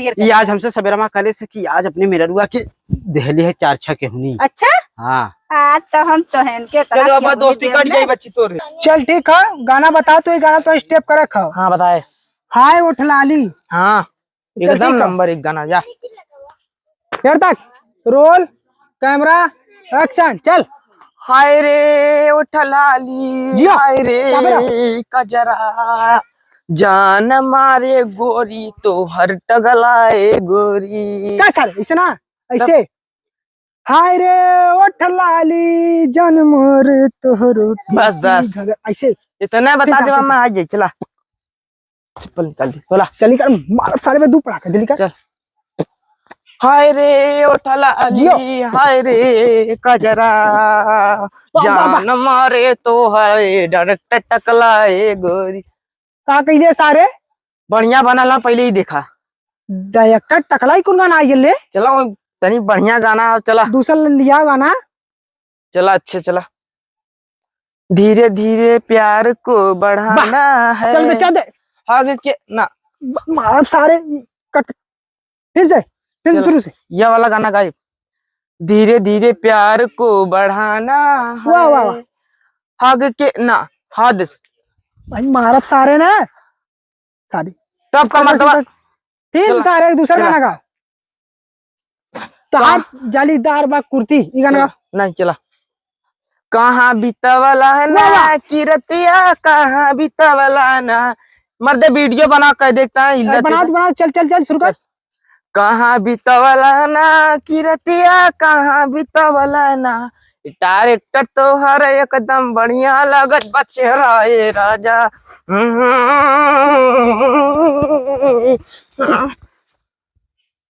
ये आज हमसे सवेरा माँ करे से कि आज अपने मेररुआ के दहली है 4-6 के हुनी। अच्छा हाँ आज तो हम तो हैं इनके चलो अब दोस्ती कट गई बच्ची तोरे। चल ठीक है, गाना बता तो ये गाना तो स्टेप कर रखा। हाँ बताए। हाय उठ लाली। हाँ चल एकदम ठीक है। नंबर 1 गाना जा। फिर तक रोल कैमरा एक्शन चल। हाय रे उठलाली जिया, हाय क्या मेरा? रे कजरा जान मारे गोरी तो हर टगलाए गोरी। क्या सर ऐसे ना ऐसे। हाय रे उठ लाली जन्म रे तोहरो बस बस ऐसे इतना बता फिर दे जा, मामा आ जाए। चला चप्पल निकाल दे बोला। जल्दी कर मार सारे में 2 पड़ाका जल्दी कर। चल हाय रे जियो। उठलाली हाय रे कजरा वाह, जान मारे तो हर डर टकलाए गोरी। का कहिए सारे बढ़िया बनाला पहले ही देखा। डायरेक्टर टकलाई कौन गाना आई ले। चलो तनी बढ़िया गाना चला। दूसरा लिया गाना चला अच्छे चला। धीरे धीरे प्यार को बढ़ाना है। चल बेचा दे आगे के ना मार सारे कट। फिर से फिर चलो। शुरू से। ये वाला गाना गाए। धीरे धीरे प्यार को बढ़ाना है। वाह वाह वाह आगे के ना हद भाई मारब सारे ना सारी तब का मतलब। फिर चला। सारे दूसरा चला। गाना गा। तार जालीदार बा कुर्ती ये गाना गा। नहीं चला। कहाँ बीतवला है वाह, ना वाह। किरतिया कहाँ बीतवला ना। मर्दे वीडियो बना कर देखता है इज्जत बना देता। बना चल चल चल शुरू कर। कहाँ बीतवला ना किरतिया कहाँ बीतवला ना। डायरेक्टर तो हर एकदम बढ़िया लगत बचेरा ए राजा।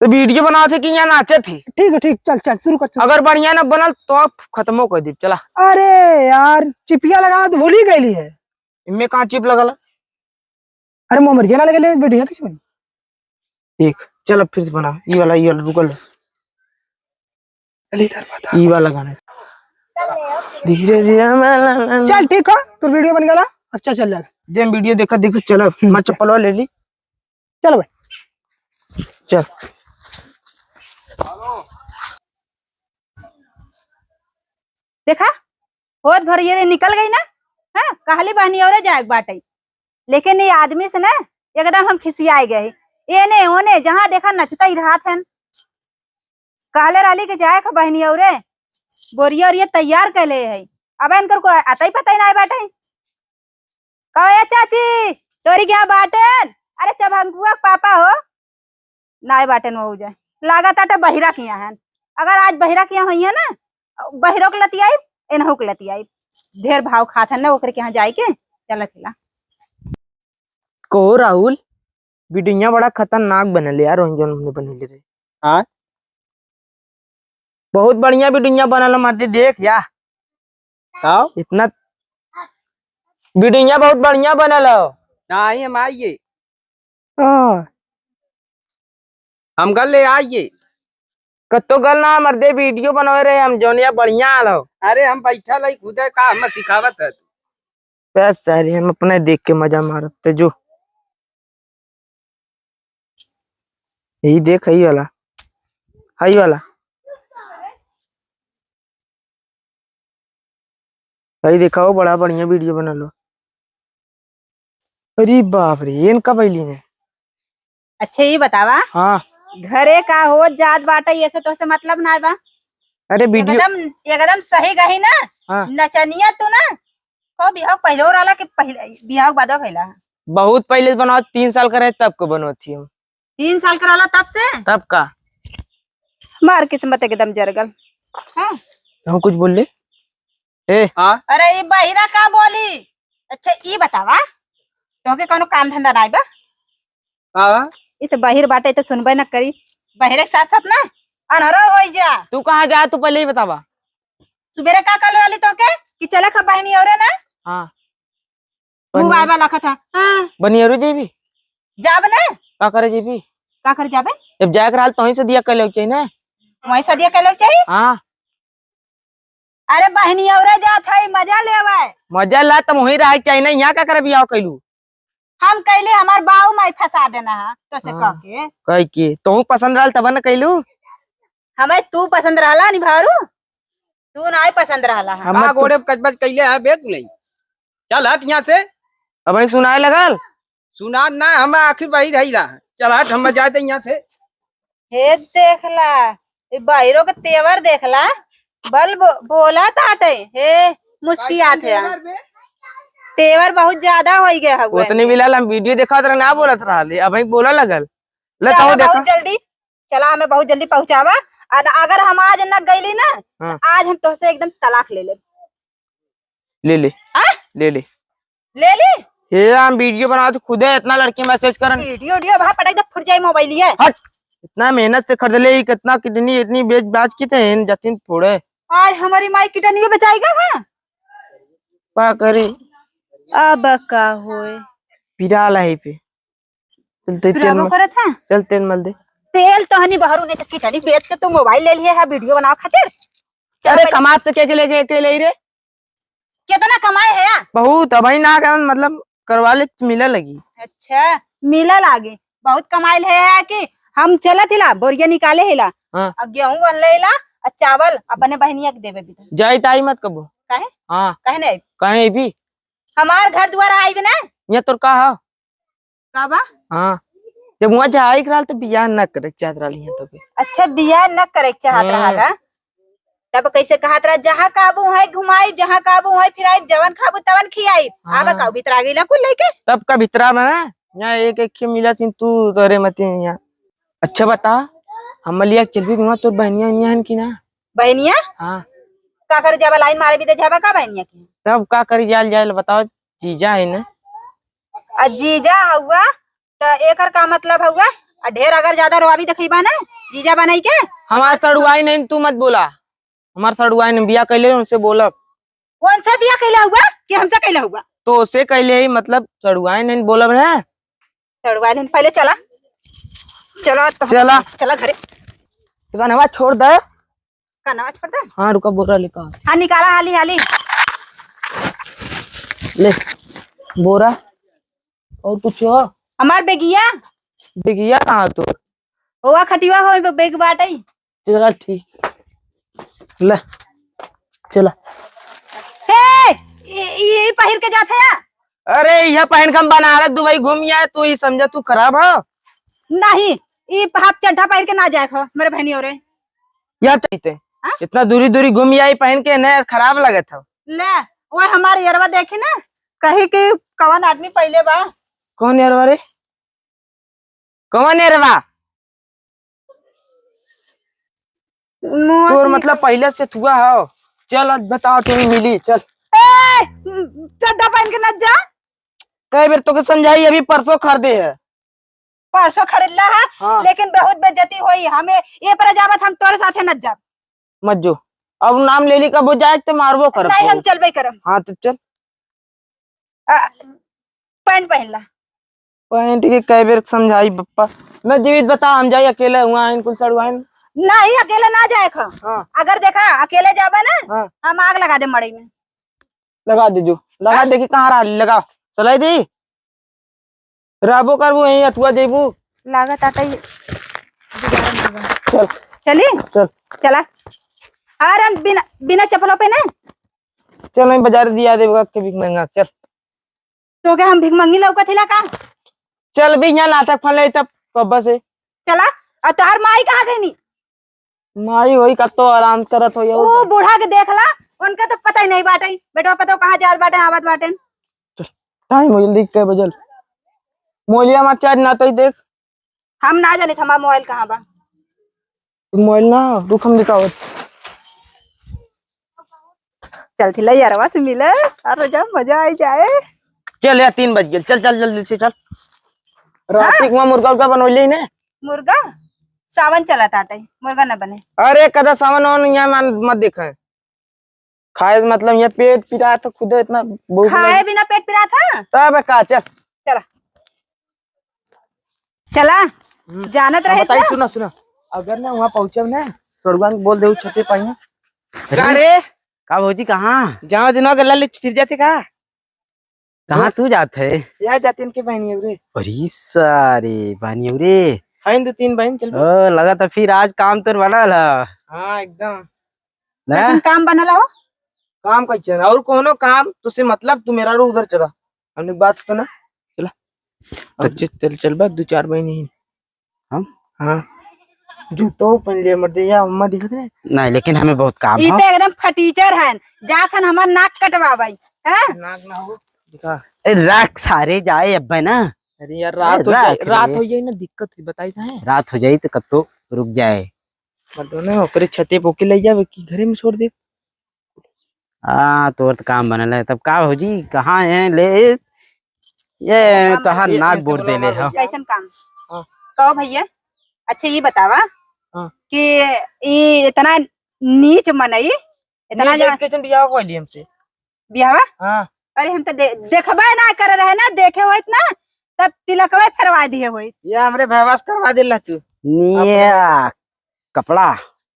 तो वीडियो बनाओ थे कि यहाँ नाचे थे। ठीक है ठीक चल चल शुरू कर शुरू। अगर बढ़िया ना बनल तो आप खत्मो कर दी। चला अरे यार चिपिया लगा तो भूल ही गई है। इनमें कहाँ चिप लगल। अरे मोमरिया ना लगे वीडियो किसी में। देख चलो फिर से बना ये वाला रुकल। ये वाला गाना धीरे धीरे चल ठीक है तो वीडियो बन गया अच्छा चल जाएगा। जब वीडियो देखा देखो चलो मैं चप्पल ले ली। चलो भाई चल देखा होत भर ये निकल गई ना। हाँ कहली बहनी और जाए बाटे लेकिन ये आदमी से ना एकदम हम खिसियाए गए। ये ने ओने जहाँ देखा नचता ही रहा था। कहले राली के जाए का बहनी और बोरिया और ये तैयार कर ले है। अब इनकर को आता ही पता ही ना बाटे। कहो चाची तोरी क्या बाटन। अरे जब हमकुआ पापा हो ना बाटन हो जाए लागत आटे बहिरा किया है। अगर आज बहिरा किया हुई है ना बहिरों के लती आई इन्हों के लती आई ढेर भाव खात है ना ओकरे के यहाँ जाए के चला चला। कहो राहुल वीडियो बड़ा खतरनाक बनल यार रंजन हमने बनले रहे। हाँ बहुत बढ़िया वीडियो बनल मर्दे देख या आओ इतना वीडियो बहुत बढ़िया बनल नहीं हम आइए हाँ हम कल ले आइए। कतो गल ना मर्दे वीडियो बनवे रहे हम जोनिया बढ़िया आलो। अरे हम बैठा लाई खुद का हम सिखावत है। बस सारी हम अपने देख के मजा मारते जो यही देख हई वाला भाई देखा वो बड़ा बढ़िया वीडियो बना लो। अरे बाप रे ये इनका बैली ने। अच्छा ये बतावा हाँ घरे का हो जात बाटा ये से तो से मतलब ना बा। अरे वीडियो एकदम सही गही ना। हाँ नचनिया तू ना तो बिहाव पहले और आला के पहले बिहाव बाद पहला बहुत पहले बनाओ 3 साल का रहे तब को बनो थी हम 3 साल कराला तब से तब का। मार किस्मत एकदम जरगल। हाँ हम कुछ बोल ले ए हाँ अरे ये बहिरा का बोली। अच्छा ये बतावा तो के कोनो काम धंधा नाई बा। हाँ ये तो बहिर बाटे तो सुनबे न करी बहिरे के साथ साथ ना अनहरो हो जा। तू कहाँ जा तू पहले ही बतावा। सुबेरे का कल वाली तो के कि चले खा बहनी और ना हाँ मुंह बाबा लखा था। हाँ बनियरो जेबी जाब ना का करे जेबी का कर जाबे जब जाए कर हाल तो ही से दिया कर ले चाहिए ना। वही सदिया के लोग चाहिए। हाँ अरे बहनी और जात है मजा ले आवे। मजा ला तुम वही रह चाहिए ना यहाँ का करे बियाह कैलू। हम कैले हमार बाऊ माई फंसा देना है तो से कह के कह के तो पसंद रहल तब न कैलू। हमें तू पसंद रहला नहीं भारू, तू नहीं पसंद रहला है। हम गोड़े कचबच कैले है बेग नहीं। चल हट यहाँ से। अब सुनाए लगल। सुना ना हम आखिर वही रही रहा। चल हट हम जाते यहाँ से। हे देखला ये बाहरों के तेवर देखला, बल बोला ताटे हे मुस्कियात है। तेवर बहुत ज्यादा हो गया है। उतने मिलल हम वीडियो देखा तो ना बोलत रहले, अब बोला लगल। ले चला तो देखा बहुत जल्दी, चला हमें बहुत जल्दी पहुंचावा। और अगर हम आज न गईली ना हाँ। तो आज हम तुझसे एकदम तलाक ले ले। ले ले हाँ? ले ले ले ली हे हम वीडियो बना तो खुदे इतना लड़की मैसेज करन। वीडियो वीडियो भाई पटाई तो फुट जाई मोबाइल है। हट इतना मेहनत से खरीदले ही कितना कितनी इतनी बेच बाज की थे जतिन फोड़े। आज हमारी माई किटनियो बचाएगा। हाँ का करे अब का होए पिराला है पे। चलते तेल ब्रावो करत है। चल तेल मल दे। तेल तो हनी बहरू नहीं तो किटनी बेच के तू मोबाइल ले लिए है वीडियो बनाओ खातिर। चल अरे पहले- कमात से के लेके के ले रे कितना कमाए है यार? बहुत अब ना कर मतलब करवा ले मिला लगी। अच्छा मिलल आगे बहुत कमाइल है कि हम चलत हिला बोरिया निकाले हिला हाँ। और गेहूं बनले हिला और चावल अपने बहनिया के देवे बिता। जाई ताई मत कबो। काहे? हाँ कहे नहीं कहीं भी हमार घर द्वार आएगी ना ये तोर का है। काबा। हाँ जब वहाँ जाए कराल तो बियाह न करे चाहत रही है तो भी। अच्छा बियाह न करे के चाहत रहा तब कैसे कहत रहा जहाँ काबू है घुमाई, जहाँ काबू है फिराई, जवन खाबू तवन खियाई। हाँ। आबा का भीतर आ गईला कुल लेके। तब का भितरा में ना यहाँ एक एक मिला थी तू तोरे मत यहाँ। अच्छा बता हम लिया चल भी वहाँ तोर बहनिया यहाँ की ना। बहनिया हाँ का कर जाबा लाइन मारे भी तो जाबा का बहनिया की। तब का करी जाल जाए बताओ जीजा है ना। और जीजा हुआ तो एकर का मतलब हुआ और ढेर अगर ज्यादा रोआबी देखीबा ना जीजा बनाई के। हमारा सड़ुआई नहीं तू मत बोला। हमारा सड़ुआई नहीं बिया कैले उनसे बोला। कौन सा बिया कैला हुआ कि हमसे कैला हुआ? तो उसे कैले ही मतलब सड़ुआई नहीं बोला है। सड़वा दिन पहले चला चलो तो चला। चला घरे नवा छोड़ दे। का नवाज पढ़ता। हाँ रुका बोरा लेकर हाँ निकाला हाली हाली ले बोरा और कुछ हो। हमार बेगिया देखिया कहाँ तो हुआ खटिया हो बेग बाटई। चला ठीक ले चला। हे ये पहिर के जाते हैं। अरे यह पहन के हम बनारस दुबई घूम आए तू ही समझा तू खराब हो। नहीं ये हाफ चड्ढा पहिर के ना जाए खो मेरे बहनी और यह चाहते हाँ? इतना दूरी दूरी घूम आई पहन के न खराब लगे था। ले वो हमारे यरवा देखे ना कहे कि कौन आदमी पहले बा। कौन यार रे कौन यार बा तोर मतलब पहले से हुआ हो। चल आज बताओ तू मिली चल। चड्ढा पहन के न जा। कई बार तो समझाई अभी परसों खरीदे है। परसों खरीदला है। हाँ। लेकिन बहुत बेइज्जती हुई हमें ये पर जावत हम तोरे साथे न जा। मत जो अब नाम ले ली कब जाए तो मारबो कर। नहीं हम चलबे करम। हाँ तो चल पैंट पहन ला। पॉइंट के कई बार समझाई पप्पा न जीवित बता हम जाए अकेले हुआ इनको सड़वाए। नहीं अकेले ना जाए खो। हाँ अगर देखा अकेले जाबा ना हाँ हम आग लगा दे मड़ई में। लगा दे जो लगा दे कि कहाँ रहा लगा चलाई दी राबो कर वो यही अथुआ जेबू लागत आता ही चल चली चल चला। अरे हम बिना बिना चप्पलों पे ना चल मैं बाजार दिया देगा के भी महंगा चल। तो क्या हम भिखमंगी लौका थिला का। चल भी यहाँ नाटक फल तब कब्बा से चला और तार माई कहाँ गई नी। माई वही कर तो आराम करत हो वो बूढ़ा के देखला उनका तो पता ही नहीं बाटे बेटा पता कहाँ जात बाटे आवाज बाटे। टाइम हो जल्दी के बजल मोलिया मार चार्ज ना तो ही देख। हम ना जाने हमारा मोबाइल कहाँ बा। मोबाइल ना रुक हम दिखाओ। चल थिला यारवा से मिले और जब मजा आई जाए। चल यार 3 बज गए चल चल जल्दी से चल। रात में मुर्गा उर्गा बनोले ने मुर्गा सावन चला ताटे मुर्गा न बने। अरे कदा सावन और यहाँ मत देखा खाए मतलब यहाँ पेट पिरा तो खुद इतना भूख खाए बिना पेट पिरा था। तब का चल चला चला जानत रहे बताई सुना सुना अगर ना वहाँ पहुंचे ना स्वर्गवान बोल दे छते पाई अरे का भौजी कहाँ जहाँ दिनों गला ले फिर जाते का कहाँ तू जाते है? यहाँ जाते इनके बहनी रे। अरे सारे बानी रे। है दो तीन बहन चल। ओ लगा था फिर आज काम तो बना ला हाँ एकदम ना। कैसन काम बनला हो? काम कैसे और कोनो काम तुझसे मतलब तू मेरा रो उधर चला हमने बात तो ना चला। अच्छे चल चल बस दो चार महीने हम हाँ जूतो पहन लिया मर दे या अम्मा दिखत रहे नहीं, लेकिन हमें बहुत काम ई है। तो एकदम फटीचर है। जाथन हमार नाक कटवाई हैं? नाक ना हो दिखा। अरे राख सारे जाए अब ना। अरे यार रात हो रात जाए रे। रात हो जाए ना दिक्कत हुई बताई था है रात हो जाई तो कत्तो रुक जाए। मतलब ना ओकरे छते पोके ले जावे कि घरे में छोड़ दे। हाँ तोर तो काम बनल है तब का हो जी कहाँ है ले ये काम कहाँ ये नाक ऐसे बोल बोलो दे ले हमारे हो। भैया। कैसन काम? हाँ। कहो भैया। अच्छा ये बतावा हाँ। कि ये इतना नीच मनई इतना नहीं कैसे बियाह को लिए हमसे बियाह। हाँ अरे हम तो देखबे ना कर रहे ना देखे होइत ना तब तिलकवे फरवा दिए होइत। ये हमरे भवास करवा दे ला तू ये कपड़ा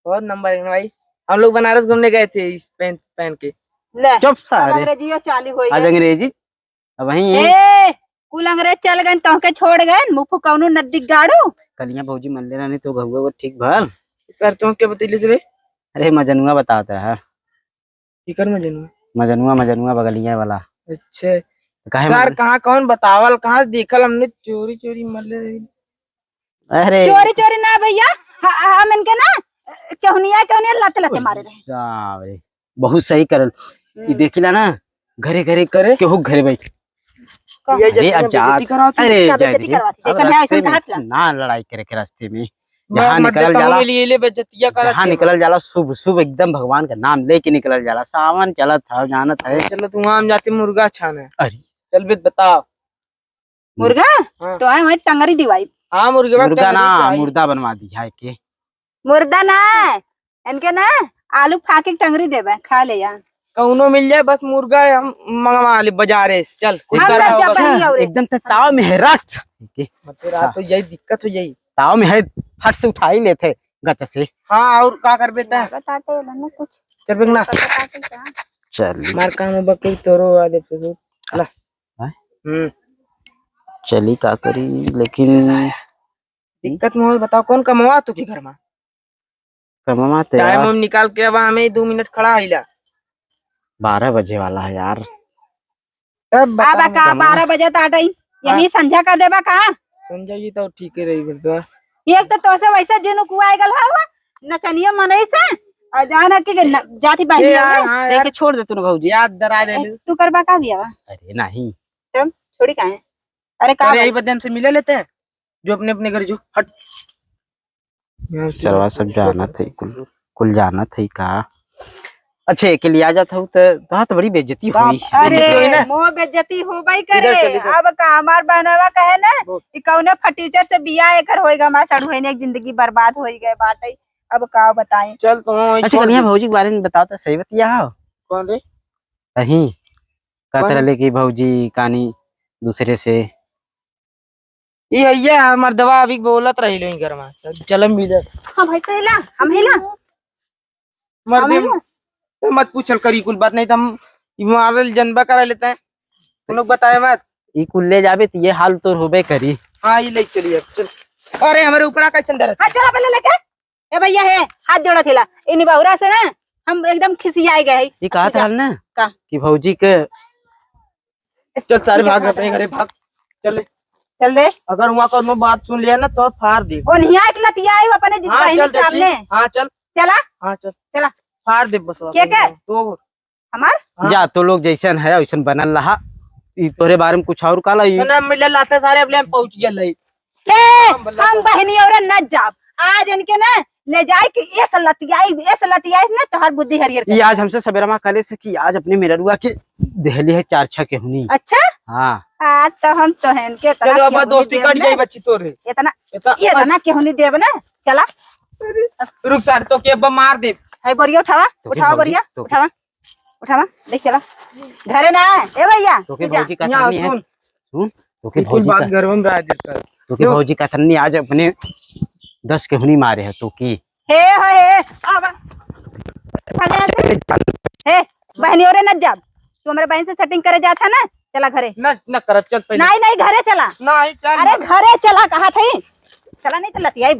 बहुत नंबर है भाई। हम लोग बनारस घूमने गए थे इस पहन पहन के। ले चुप सब सारे अंग्रेजियो चालू हो आज गए। अंग्रेजी अब वही है। ए कुल अंग्रेज चल गए तोहके छोड़ गए मुफु कौनो नदी गाड़ू। कलियां भौजी मन लेना नहीं तो घुआ ठीक भल। सर तुम क्या बतैले रे अरे मजनुआ बताता है। फिकर में जनू। मजनुआ मजनुआ बगलिया वाला अच्छा काहे सर मजन- कहाँ कौन बतावल कहाँ देखल हमने चोरी चोरी मर ले। अरे चोरी चोरी ना भैया हम इनके ना केहुनिया लत लत मारे रहे। सारे बहुत सही करल। ये देखिला ना घरे घरे करे? केहू घरे बैठ ये अरे जैसे अब जा बेइज्जती करावती। अरे क्या जा बेइज्जती रे। करवाती? अब जैसा मैं रास्ते वैसा में हाथ ला। ना लड़ाई करे के रास्ते में मैं जहाँ मर निकल देता हूँ जाला मेरे लिए बेइज्जतियाँ करत जहाँ है। निकल जाला शुभ शुभ एकदम भगवान का नाम लेके निकल जाला सावन चलत था जानत है। चलो तू वहाँ हम जाते मुर्गा छाना है। अरे चल बे बताओ। मुर्गा हाँ। तो वही टंगरी दिवाई। हाँ मुर्गा मुर्गा ना मुर्दा बनवा दी है के मुर्दा ना इनके ना आलू फाके के टंगरी देवे खा ले या। कौनो मिल जाए बस मुर्गा हम मंगवा ले बाजारे से चल कुछ हम करना लोग होगा। जब- बनी और एकदम तो ताव में है रख मतलब रात तो यही दिक्कत हो जाई। ताव में है फट से उठा ही लेते गच से। हाँ और का कर बेटा लागत आटे लने कुछ चल बेग ना ताटे का। चल मार काम बकरी तोरो वाले पे तो ला। हैं? चली का करी लेकिन दिक्कत में हो बताओ कौन कमवा तू के घर में कमाते टाइम यार हम निकाल के अब हमें 2 मिनट खड़ा हिला 12 बजे वाला है यार। तब अब बता का 12 बजे ताटे यही संध्या का देबा का। संजय जी तो ठीक ही रही फिर तो। एक तो तोसे वैसा जेनु कुआई गल हवा नचनिया मनई से और जाना कि जाति बहनी ये यार है। हाँ देख यार के छोड़ दे तूने भौजी। याद डरा दे तू करबा का बिया अरे नहीं तब छोड़ी काहे। अरे का अरे यही बदन से मिले लेते हैं जो अपने अपने घर जो हट सरवा सब जाना थे कुल जाना थे का। अच्छे के लिए आ जाता हूँ तो तो बड़ी बेइज्जती हुई। बेइज्जती हुई ना? अरे मोह बेइज्जती हो भाई करे। इधर चल, इधर। अब का हमार बनवा कहे ना बोल। कि कौने फटीचर से बिया एकर होएगा हमार सड़ुहने एक जिंदगी बर्बाद होई गए बाटे। अब का बताएं। चल तो अच्छा कलिया भौजी के बारे में बताओ तो सही बतिया हो कौन रे सही कहते कौन? रहे कि भौजी कहानी दूसरे से ये भैया हमार दवा अभी बोलत रही लो घर में चल मिले हां भाई कहला हम हेला मर हम दे हेला। तो मत पूछल करी कुल बात नहीं तो हम मारल जनबा करा लेते हैं तुम लोग बताए मत। ई कुल ले जाबे तो ये हाल तो होबे करी। हाँ ये ले चलिए चल। अरे हमारे ऊपर कैसे डर हां चला पहले लेके ए भैया है हाथ जोड़ा थेला इन बहुरा से ना हम एकदम खिसियाए गए। ये कहा था ना का? कि भौजी के चल सारे भाग अपने घरे भाग चल चल रे अगर वहाँ को बात सुन लिया ना तो फाड़ दे। ओ निया एक लतिया आई अपने जिस हाँ बहन चल के सामने देखिए हाँ चल चला हाँ चल चला। फाड़ दे बस क्या क्या? तो हमार हाँ। जा तो लोग जैसन है वैसन बनल रहा। ई तोरे बारे में कुछ और काला ई ना मिले लाते सारे अपने पहुंच गए हम बहनी और न जाब आज इनके ना ले जाए कि ये सलतियाई ना तोहर बुद्धि हरियर ये आज हमसे सवेरा कले से कि आज अपने मेररुआ के दहली है 4-6 के हुनी। अच्छा हाँ आज तो हम तो हैं इनके चलो अब दोस्ती कट गई बच्ची तोरे इतना क्यों नहीं देव ना चला रुक चार तो के मार दे। है बोरिया उठावा तो के उठावा भौजी, बोरिया तो के- उठावा उठावा देख चला घरे ना ए भैया तो के तू जा। भौजी का यहाँ थन्नी है सुन सुन तो के कुल भौजी बात का घर में रह देता है। तो के भौजी का थन्नी आज अपने 10 के हुनी मारे है तो की हे आवा हे बहनी और न जाब तू हमारे बहन से सेटिंग करे जाता ना चला घरे। न न करब चल पहले नहीं नहीं घरे चला। नहीं चल अरे घरे चला कहा थी, चला नहीं तो लतियाई